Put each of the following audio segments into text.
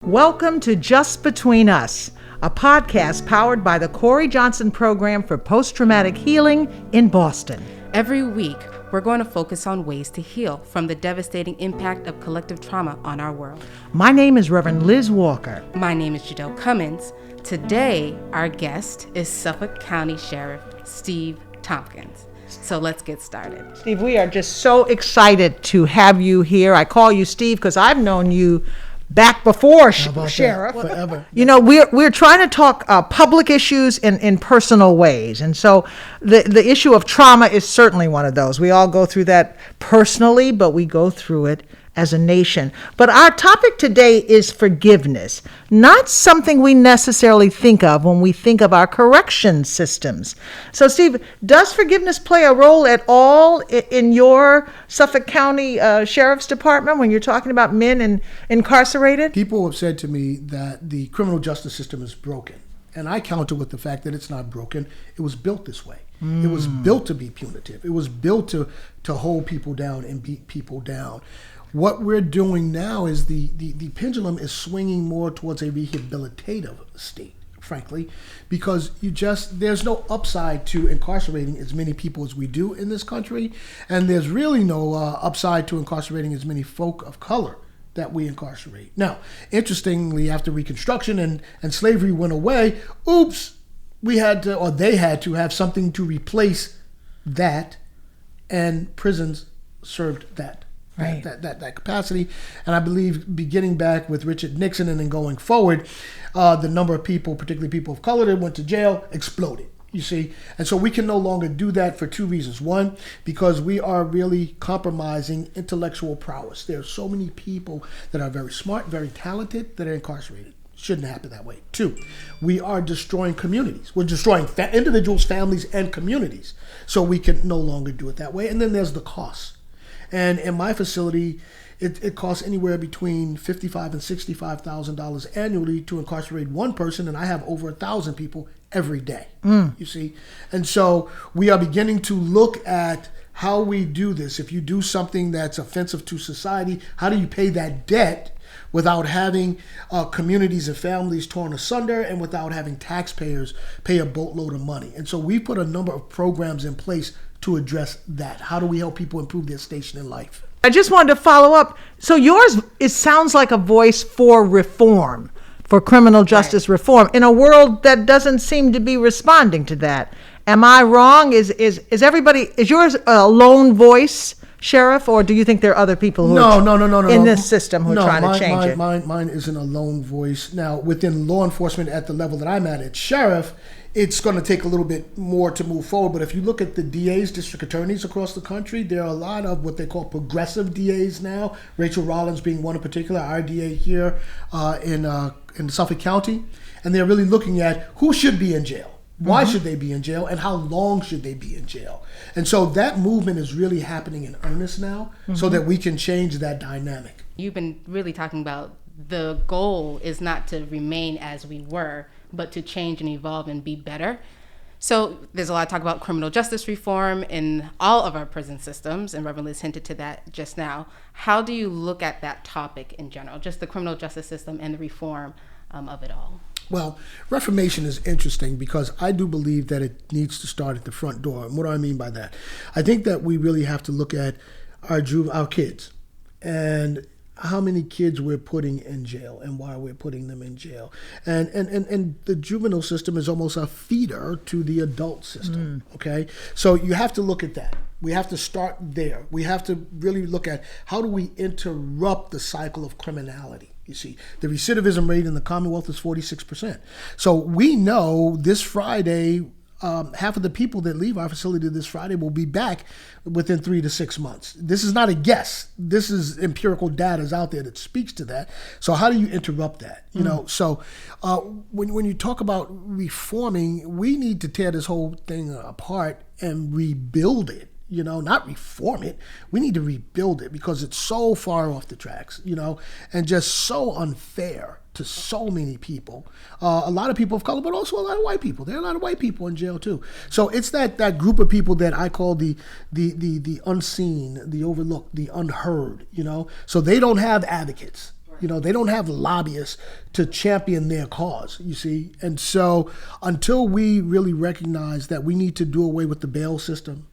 Welcome to Just Between Us, a podcast powered by the Corey Johnson Program for Post-Traumatic Healing in Boston. Every week, we're going to focus on ways to heal from the devastating impact of collective trauma on our world. My name is Reverend Liz Walker. My name is Jadelle Cummins. Today, our guest is Suffolk County Sheriff Steve Tompkins. So let's get started. Steve, we are just so excited to have you here. I call you Steve because I've known you back before Sheriff. Forever. You know, we're trying to talk public issues in personal ways. And so the issue of trauma is certainly one of those. We all go through that personally, but we go through it as a nation. But our topic today is forgiveness, not something we necessarily think of when we think of our correction systems. So, Steve, does forgiveness play a role at all in your Suffolk County Sheriff's Department when you're talking about men incarcerated? People have said to me that the criminal justice system is broken. And I counter with the fact that it's not broken. It was built this way. It was built to be punitive. It was built to hold people down and beat people down. What we're doing now is the pendulum is swinging more towards a rehabilitative state, frankly, because there's no upside to incarcerating as many people as we do in this country, and there's really no upside to incarcerating as many folk of color that we incarcerate. Now, interestingly, after Reconstruction and slavery went away, they had to have something to replace that, and prisons served that. Right. That capacity. And I believe beginning back with Richard Nixon and then going forward, the number of people, particularly people of color that went to jail, exploded, you see. And so we can no longer do that for two reasons. One, because we are really compromising intellectual prowess. There are so many people that are very smart, very talented, that are incarcerated. Shouldn't happen that way. Two, we are destroying communities. We're destroying individuals, families, and communities. So we can no longer do it that way. And then there's the cost. And in my facility, it costs anywhere between $55,000 and $65,000 annually to incarcerate one person, and I have over 1,000 people every day. You see, and so we are beginning to look at how we do this. If you do something that's offensive to society, how do you pay that debt without having communities and families torn asunder, and without having taxpayers pay a boatload of money? And so we put a number of programs in place to address that. How do we help people improve their station in life? I just wanted to follow up. So yours, it sounds like a voice for reform, for criminal justice reform, in a world that doesn't seem to be responding to that. Am I wrong? Is yours a lone voice, Sheriff, or do you think there are other people who are in this system who are trying to change it? Mine isn't a lone voice. Now, within law enforcement at the level that I'm at Sheriff, it's going to take a little bit more to move forward. But if you look at the DAs, district attorneys across the country, there are a lot of what they call progressive DAs now. Rachel Rollins being one in particular, our DA here in Suffolk County. And they're really looking at who should be in jail. Why should they be in jail, and how long should they be in jail? And so that movement is really happening in earnest now, so that we can change that dynamic. You've been really talking about the goal is not to remain as we were, but to change and evolve and be better. So there's a lot of talk about criminal justice reform in all of our prison systems, and Reverend Liz hinted to that just now. How do you look at that topic in general, just the criminal justice system and the reform of it all? Well, reformation is interesting because I do believe that it needs to start at the front door. And what do I mean by that? I think that we really have to look at our kids and how many kids we're putting in jail and why we're putting them in jail. And the juvenile system is almost a feeder to the adult system, okay? So you have to look at that. We have to start there. We have to really look at how do we interrupt the cycle of criminality. You see, the recidivism rate in the Commonwealth is 46%. So we know this Friday, half of the people that leave our facility this Friday will be back within 3 to 6 months. This is not a guess. This is empirical data is out there that speaks to that. So how do you interrupt that? You know, so when you talk about reforming, we need to tear this whole thing apart and rebuild it. You know, not reform it. We need to rebuild it because it's so far off the tracks, you know, and just so unfair to so many people. A lot of people of color, but also a lot of white people. There are a lot of white people in jail too. So it's that group of people that I call the unseen, the overlooked, the unheard, you know. So they don't have advocates. They don't have lobbyists to champion their cause, you see. And so until we really recognize that we need to do away with the bail system,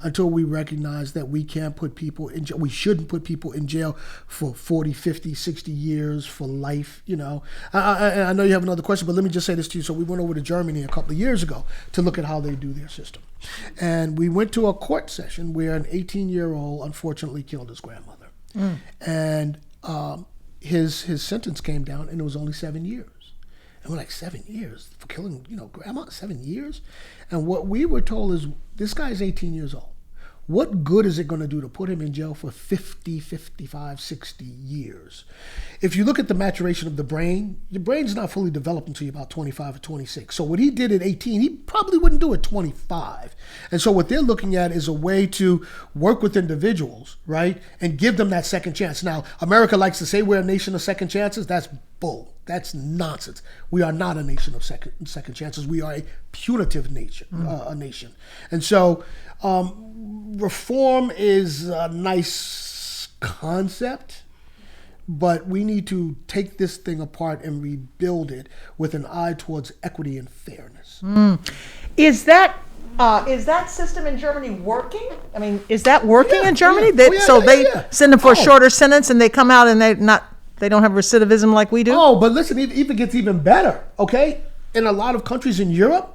until we recognize that we can't put people in jail, we shouldn't put people in jail for 40, 50, 60 years for life, I know you have another question, but let me just say this to you. So we went over to Germany a couple of years ago to look at how they do their system. And we went to a court session where an 18-year-old unfortunately killed his grandmother. And his sentence came down, and it was only 7 years. And we're like, 7 years for killing, grandma? 7 years? And what we were told is, this guy's 18 years old. What good is it going to do to put him in jail for 50, 55, 60 years? If you look at the maturation of the brain, your brain's not fully developed until you're about 25 or 26. So what he did at 18, he probably wouldn't do at 25. And so what they're looking at is a way to work with individuals, right, and give them that second chance. Now, America likes to say we're a nation of second chances. That's bull. That's nonsense. We are not a nation of second chances. We are a punitive nation. And so reform is a nice concept, but we need to take this thing apart and rebuild it with an eye towards equity and fairness. Is that system in Germany working? I mean, is that working in Germany? They send them for a shorter sentence, and they come out and they don't have recidivism like we do? Oh, but listen, it even gets even better, okay? In a lot of countries in Europe,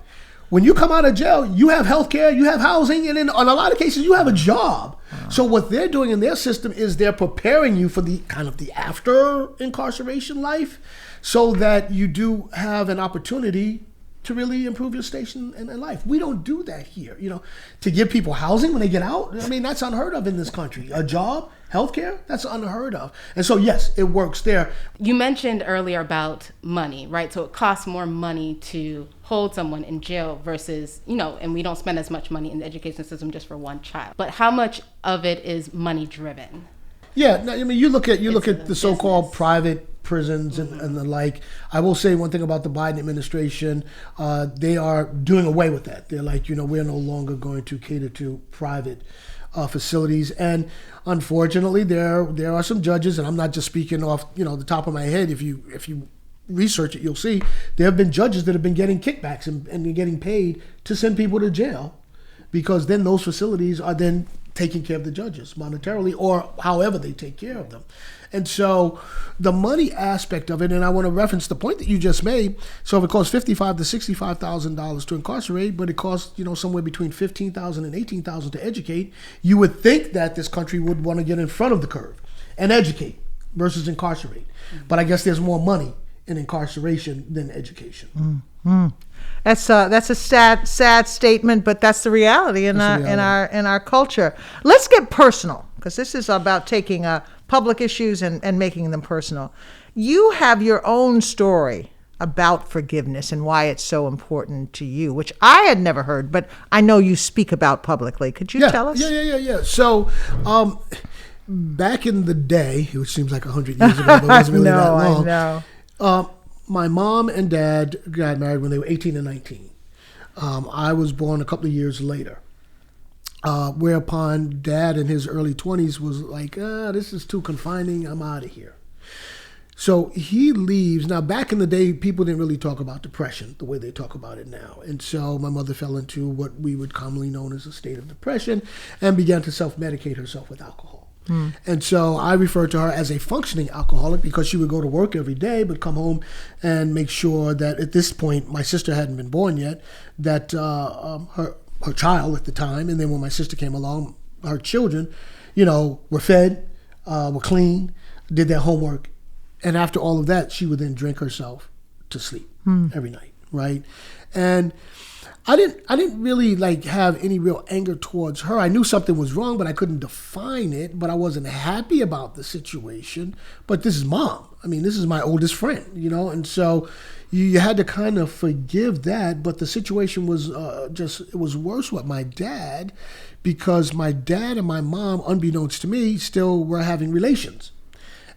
when you come out of jail, you have health care, you have housing, and in a lot of cases, you have a job. So what they're doing in their system is they're preparing you for the kind of the after incarceration life, so that you do have an opportunity to really improve your station in life. We don't do that here, to give people housing when they get out. I mean, that's unheard of in this country. A job, healthcare, that's unheard of. And so, yes, it works there. You mentioned earlier about money, right? So it costs more money to hold someone in jail versus, and we don't spend as much money in the education system just for one child. But how much of it is money driven? Yeah, no, I mean, you look at the so-called private prisons and the like. I will say one thing about the Biden administration: they are doing away with that. They're like, we're no longer going to cater to private facilities. And unfortunately, there are some judges, and I'm not just speaking off the top of my head. If you research it, you'll see there have been judges that have been getting kickbacks and getting paid to send people to jail, because then those facilities are then taking care of the judges monetarily or however they take care of them. And so the money aspect of it, and I want to reference the point that you just made. So if it costs $55,000 to $65,000 to incarcerate, but it costs somewhere between $15,000 and $18,000 to educate, you would think that this country would want to get in front of the curve and educate versus incarcerate. But I guess there's more money in incarceration than education. That's a sad statement, but that's the reality in our culture. Let's get personal, because this is about taking public issues and making them personal. You have your own story about forgiveness and why it's so important to you, which I had never heard, but I know you speak about publicly. Could you tell us? Yeah. So back in the day, which seems like 100 years ago, but it wasn't really that long. I know. My mom and dad got married when they were 18 and 19. I was born a couple of years later, whereupon dad in his early 20s was like, this is too confining, I'm out of here. So he leaves. Now, back in the day, people didn't really talk about depression the way they talk about it now. And so my mother fell into what we would commonly known as a state of depression and began to self-medicate herself with alcohol. And so I refer to her as a functioning alcoholic, because she would go to work every day but come home and make sure that at this point, my sister hadn't been born yet, that her child at the time, and then when my sister came along, her children, were fed, were clean, did their homework. And after all of that, she would then drink herself to sleep every night, right? And I didn't really have any real anger towards her. I knew something was wrong, but I couldn't define it. But I wasn't happy about the situation. But this is mom. I mean, this is my oldest friend, and so you had to kind of forgive that. But the situation was it was worse with my dad, because my dad and my mom, unbeknownst to me, still were having relations.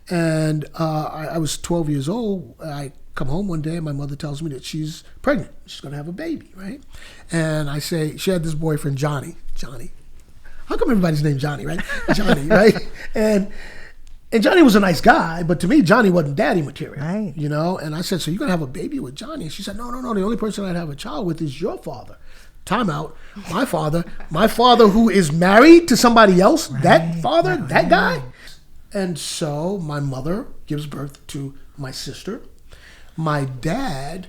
And I was 12 years old. I come home one day and my mother tells me that she's pregnant. She's going to have a baby, right? And I say, she had this boyfriend, Johnny. How come everybody's named Johnny, right? Johnny, right? And And Johnny was a nice guy, but to me, Johnny wasn't daddy material. Right. You know? And I said, so you're going to have a baby with Johnny? And she said, no. The only person I'd have a child with is your father. Time out. My father who is married to somebody else, that father, that guy. And so my mother gives birth to my sister. My dad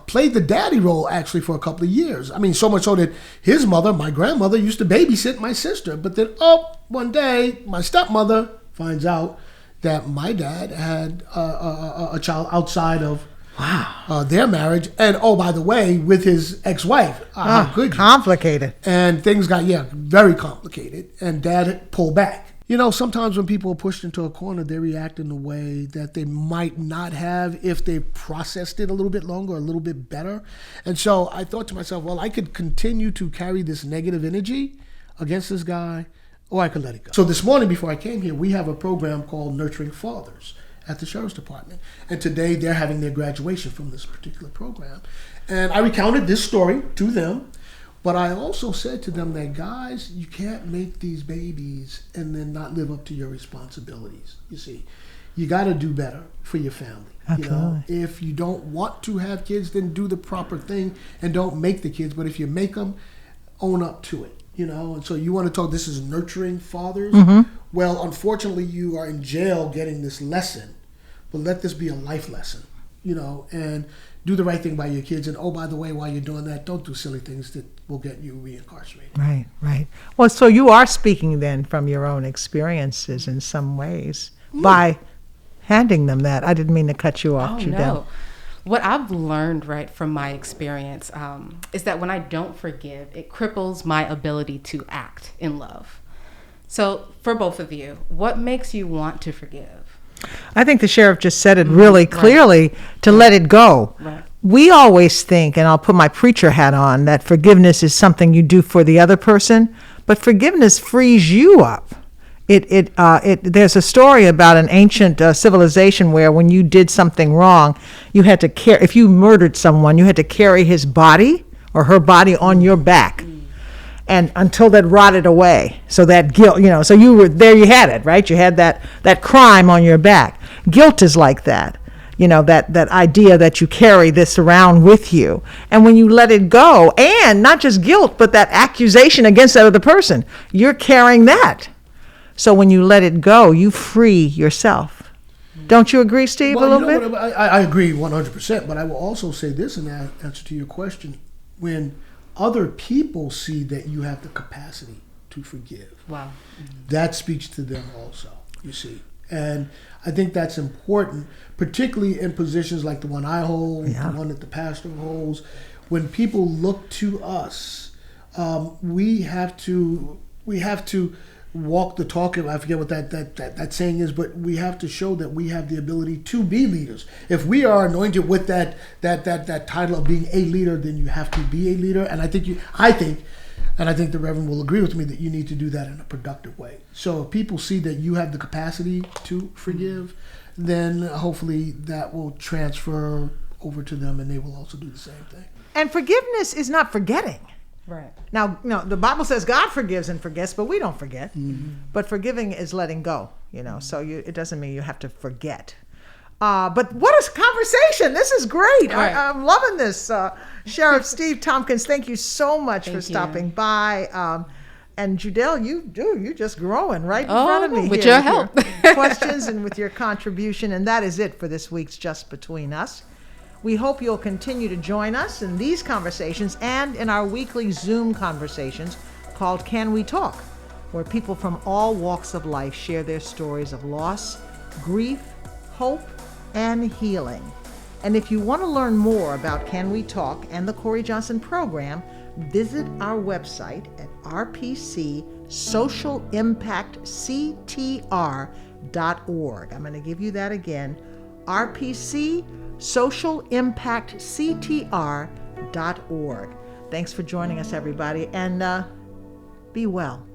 played the daddy role actually for a couple of years. I mean, so much so that his mother, my grandmother, used to babysit my sister. But then, one day, my stepmother finds out that my dad had a child outside of their marriage. And, by the way, with his ex-wife. How could you? Complicated. And things got, very complicated. And Dad pulled back. You know, sometimes when people are pushed into a corner, they react in a way that they might not have if they processed it a little bit longer, a little bit better. And so I thought to myself, well, I could continue to carry this negative energy against this guy, or I could let it go. So this morning before I came here, we have a program called Nurturing Fathers at the Sheriff's Department. And today they're having their graduation from this particular program. And I recounted this story to them. But I also said to them that, guys, you can't make these babies and then not live up to your responsibilities. You see, you got to do better for your family. Absolutely. You know, if you don't want to have kids, then do the proper thing and don't make the kids. But if you make them, own up to it. You know, and so you want to talk, this is nurturing fathers. Mm-hmm. Well, unfortunately, you are in jail getting this lesson. But let this be a life lesson, you know, and do the right thing by your kids. And, by the way, while you're doing that, don't do silly things that will get you reincarcerated. Right. Well, so you are speaking then from your own experiences in some ways by handing them that. I didn't mean to cut you off, Judelle. No. What I've learned, right, from my experience is that when I don't forgive, it cripples my ability to act in love. So for both of you, what makes you want to forgive? I think the sheriff just said it really clearly, to let it go. Right. We always think, and I'll put my preacher hat on, that forgiveness is something you do for the other person, but forgiveness frees you up. There's a story about an ancient civilization where when you did something wrong, you had to if you murdered someone, you had to carry his body or her body on your back. And until that rotted away. So that guilt, so you were there, you had it, right? You had that crime on your back. Guilt is like that. That idea that you carry this around with you. And when you let it go, and not just guilt, but that accusation against that other person, you're carrying that. So when you let it go, you free yourself. Don't you agree, Steve, a little bit? I agree 100%, but I will also say this in answer to your question. When other people see that you have the capacity to forgive, wow, that speaks to them also, you see. And I think that's important, particularly in positions like the one I hold, the one that the pastor holds. When people look to us, we have to walk the talk. I forget what that saying is, but we have to show that we have the ability to be leaders. If we are anointed with that title of being a leader, then you have to be a leader. And I think the Reverend will agree with me that you need to do that in a productive way. So if people see that you have the capacity to forgive, then hopefully that will transfer over to them and they will also do the same thing. And forgiveness is not forgetting. right. Now, the Bible says God forgives and forgets, but we don't forget. Mm-hmm. But forgiving is letting go, so it doesn't mean you have to forget. But what a conversation. This is great. Right. I'm loving this. Sheriff Steve Tompkins, thank you so much for Thank stopping you. by. And Judelle, you're just growing right in front of me with here your help. your questions and with your contribution. And that is it for this week's Just Between Us. We hope you'll continue to join us in these conversations and in our weekly Zoom conversations called Can We Talk, where people from all walks of life share their stories of loss, grief, hope, and healing. And if you want to learn more about Can We Talk and the Corey Johnson program, visit our website at rpcsocialimpactctr.org. I'm going to give you that again, rpcsocialimpactctr.org. Thanks for joining us, everybody, and be well.